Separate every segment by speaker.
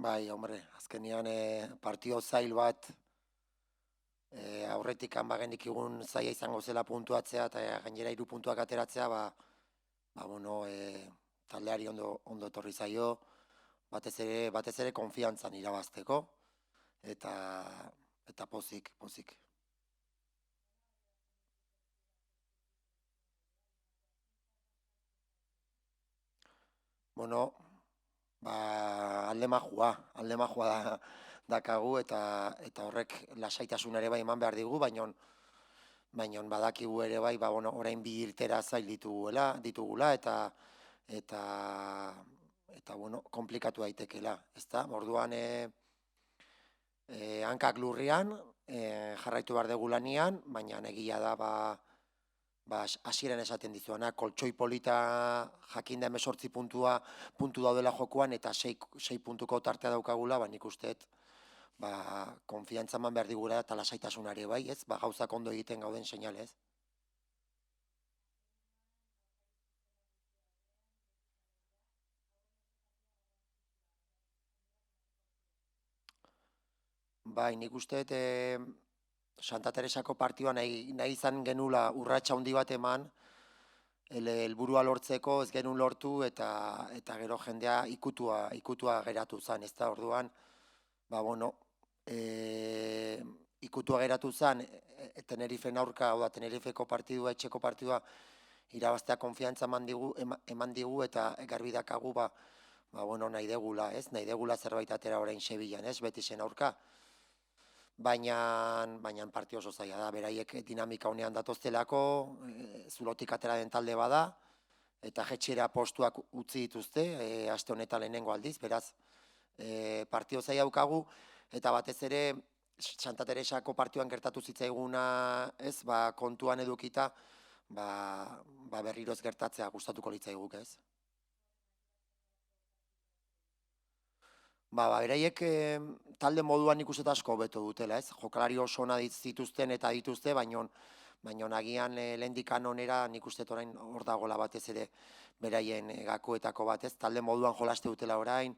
Speaker 1: Bai, hombre, azkenian partio zail bat aurretik bagenik igun zaila izango zela puntuatzea eta gainera 3 puntuak ateratzea, bueno, taldeari ondo etorri zaio, batez ere konfiantzan irabazteko eta eta pozik, pozik. Bueno, alde majua dakagu eta horrek lasaitasun ere bai eman behar digu, baina badakigu ere bai, bueno, orain bi irtera zail ditugula eta eta bueno, komplikatu daitekela, ezta? Orduan hankak lurrean, jarraitu behar dugu lanian, baina egia da hasieran esaten dizuana, koltsoi polita jakinda 18 puntu daudela jokoan eta 6 puntuko tartea daukagula, nik usteet konfiantza eman behar digula eta lasaitasunare bai, ez? Gauzak ondo egiten gauden seinale, ez? Bai, nik usteet Santa Teresako partioa nahi izan genula urratsa handi bat eman, helburua lortzeko ez genuen lortu eta gero jendea ikutua geratu zen, ez da, orduan, bueno, ikutua geratu zen, Tenerifen aurka, hau da, Tenerifeko partidua, etxeko partidua, irabaztea konfiantza eman digu eta garbi dakagu, bueno, nahi degula, ez? Nahi degula zerbait atera orain Sevillan, ez? Betisen aurka. Baina partio oso zaila da, beraiek dinamika honean datoztelako, zulotik atera den talde bada, eta jetxera postuak utzi dituzte, aste honetan lehenengo aldiz, beraz, partio zaila daukagu, eta batez ere, Santa Teresako partioan gertatu zitzaiguna, ez, kontuan edukita, berriro ez gertatzea gustatuko litzaiguk, ez? Beraiek talde moduan nik uste asko hobeto dutela, ez? Jokalari oso ona zituzten eta dituzte, baina agian lehendikan onera nik uste orain hor dagoela batez ere beraien gakoetako bat, ez? Talde moduan jolaste dutela orain,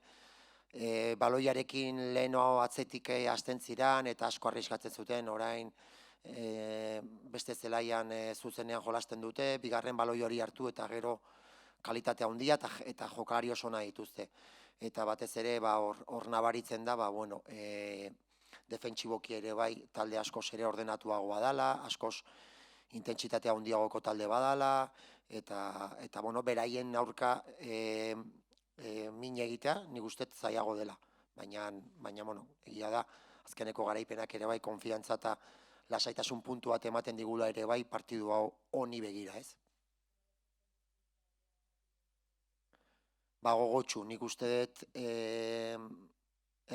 Speaker 1: baloiarekin leheno atzetik hasten ziran eta asko arriskatzen zuten orain beste zelaian zuzenean jolasten dute, bigarren baloi hori hartu eta gero kalitatea handia eta jokalari oso ona dituzte. Eta batez ere hor nabaritzen da, bueno, defentsiboki ere bai talde askoz ere ordenatuagoa dala, askoz intentsitatea handiagoko talde badala, eta bueno, beraien aurka min egitea, nik uste zailago dela. Baina, bueno, egia da, azkeneko garaipenak ere bai konfiantza eta lasaitasun puntu bat ematen digula ere bai partidu hau honi begira, ez? Gogotsu, nik uste dut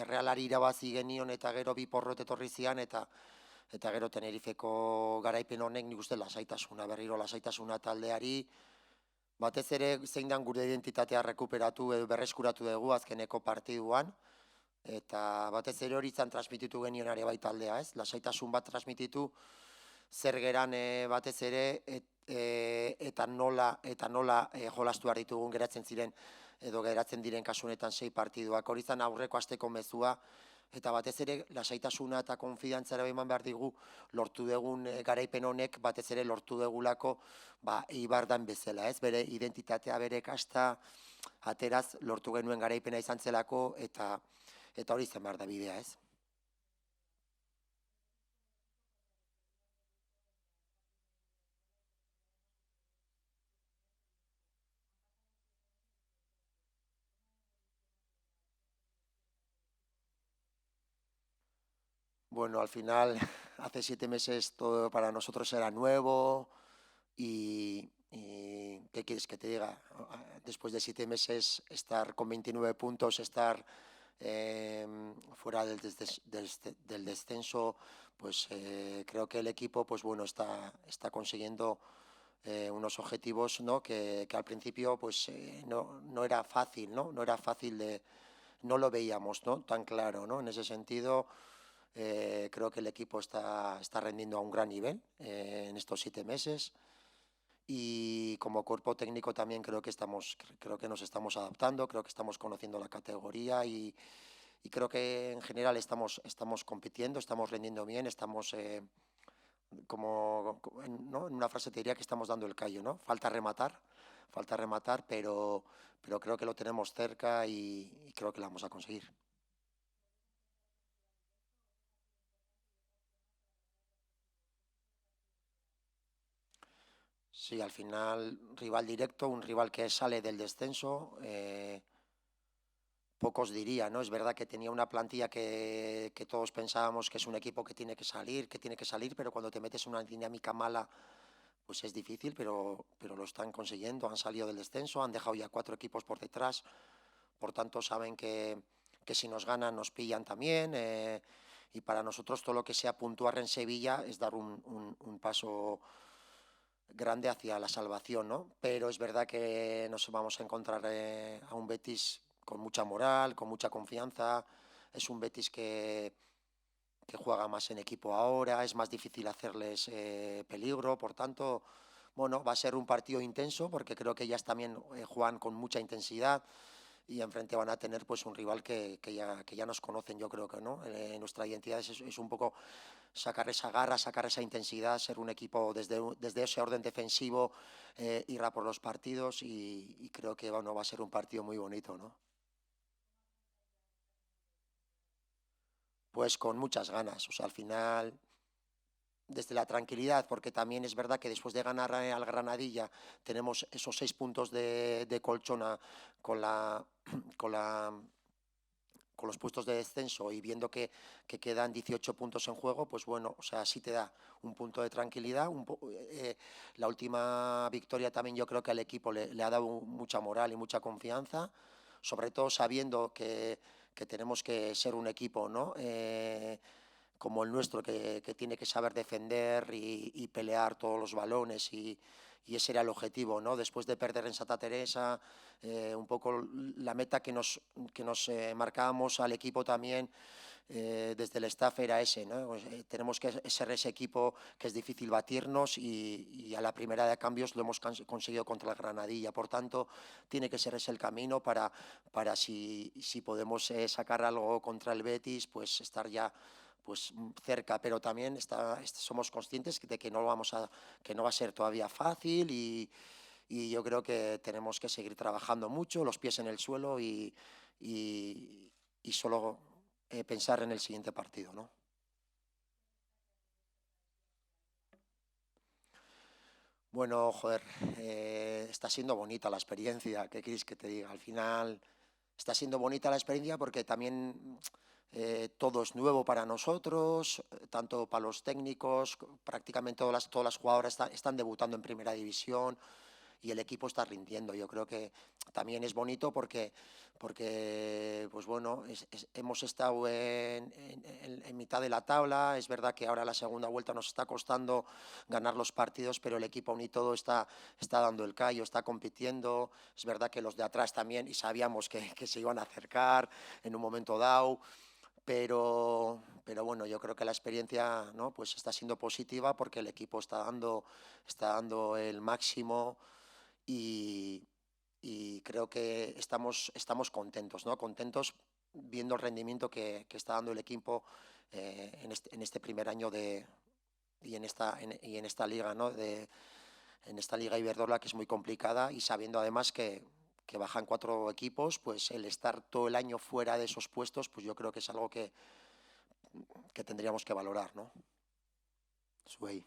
Speaker 1: Errealari irabazi genion eta gero bi porrot etorri zian eta gero Tenerifeko garaipen honek nik uste lasaitasuna, berriro lasaitasuna taldeari, batez ere zein dan gure identitatea rekuperatu edo berreskuratu dugu azkeneko partiduan, eta batez ere hori izan transmititu genion ere bai taldea, ez? Lasaitasun bat transmititu zer geran batez ere eta nola jolastu behar ditugun geratzen ziren edo geratzen diren kasunetan 6 partiduak. Hori izan aurreko asteko mezua eta batez ere lasaitasuna eta konfidantzara eman behar digu lortu dugun garaipen honek batez ere lortu dugulako Eibardan bezala, ez? Bere identitatea, bere kasta ateraz lortu genuen garaipena izan zelako eta hori izan behar da bidea, ez? Bueno, al final, hace 7 meses todo para nosotros era nuevo y ¿qué quieres que te diga? Después de 7 meses estar con 29 puntos, estar fuera del descenso, pues creo que el equipo, pues bueno, está consiguiendo unos objetivos, ¿no? que al principio, pues no era fácil, ¿no? No era fácil no lo veíamos, ¿no? Tan claro, ¿no? En ese sentido. Creo que el equipo está rendiendo a un gran nivel en estos 7 meses y como cuerpo técnico también creo que nos estamos adaptando, creo que estamos conociendo la categoría y y creo que en general estamos compitiendo, estamos rendiendo bien, estamos ¿no? En una frase te diría que estamos dando el callo, ¿no? Falta rematar, pero creo que lo tenemos cerca y creo que lo vamos a conseguir. Sí, al final, rival directo, un rival que sale del descenso, pocos dirían, ¿no? Es verdad que tenía una plantilla que todos pensábamos que es un equipo que tiene que salir, pero cuando te metes en una dinámica mala, pues es difícil, pero lo están consiguiendo. Han salido del descenso, han dejado ya 4 equipos por detrás, por tanto saben que si nos ganan nos pillan también. Y para nosotros todo lo que sea puntuar en Sevilla es dar un paso grande hacia la salvación, ¿no? Pero es verdad que nos vamos a encontrar a un Betis con mucha moral, con mucha confianza. Es un Betis que juega más en equipo ahora, es más difícil hacerles peligro, por tanto, bueno, va a ser un partido intenso porque creo que ellas también juegan con mucha intensidad y enfrente van a tener pues un rival que ya nos conocen, yo creo que no. Nuestra identidad es un poco sacar esa garra, sacar esa intensidad, ser un equipo desde ese orden defensivo, ir a por los partidos y creo que bueno, va a ser un partido muy bonito, ¿no? Pues con muchas ganas, o sea, al final desde la tranquilidad, porque también es verdad que después de ganar al Granadilla tenemos esos 6 puntos de colchona con la, con la con los puestos de descenso y viendo que quedan 18 puntos en juego, pues bueno, o sea, sí te da un punto de tranquilidad. La última victoria también yo creo que al equipo le ha dado mucha moral y mucha confianza, sobre todo sabiendo que tenemos que ser un equipo, ¿no? Como el nuestro, que tiene que saber defender y pelear todos los balones y ese era el objetivo, ¿no? Después de perder en Santa Teresa, un poco la meta que nos marcábamos al equipo también desde el staff era ese, ¿no? Pues, tenemos que ser ese equipo que es difícil batirnos y a la primera de cambios lo hemos conseguido contra el Granadilla. Por tanto, tiene que ser ese el camino para si podemos sacar algo contra el Betis, pues estar ya pues cerca, pero también somos conscientes de que que no va a ser todavía fácil y yo creo que tenemos que seguir trabajando mucho, los pies en el suelo y solo pensar en el siguiente partido, ¿no? Bueno, joder, está siendo bonita la experiencia, ¿qué queréis que te diga? Al final está siendo bonita la experiencia porque también todo es nuevo para nosotros, tanto para los técnicos, prácticamente todas las jugadoras están debutando en primera división y el equipo está rindiendo. Yo creo que también es bonito porque pues bueno, hemos estado en mitad de la tabla. Es verdad que ahora la segunda vuelta nos está costando ganar los partidos, pero el equipo aún y todo está dando el callo, está compitiendo. Es verdad que los de atrás también, y sabíamos que se iban a acercar en un momento dado. Pero bueno, yo creo que la experiencia, ¿no? Pues está siendo positiva porque el equipo está dando el máximo y, y creo que estamos contentos, ¿no? Contentos viendo el rendimiento que está dando el equipo en este primer año y en esta liga, ¿no? En esta liga Iberdrola que es muy complicada y sabiendo además que bajan 4 equipos, pues el estar todo el año fuera de esos puestos, pues yo creo que es algo que tendríamos que valorar, ¿no? Suey.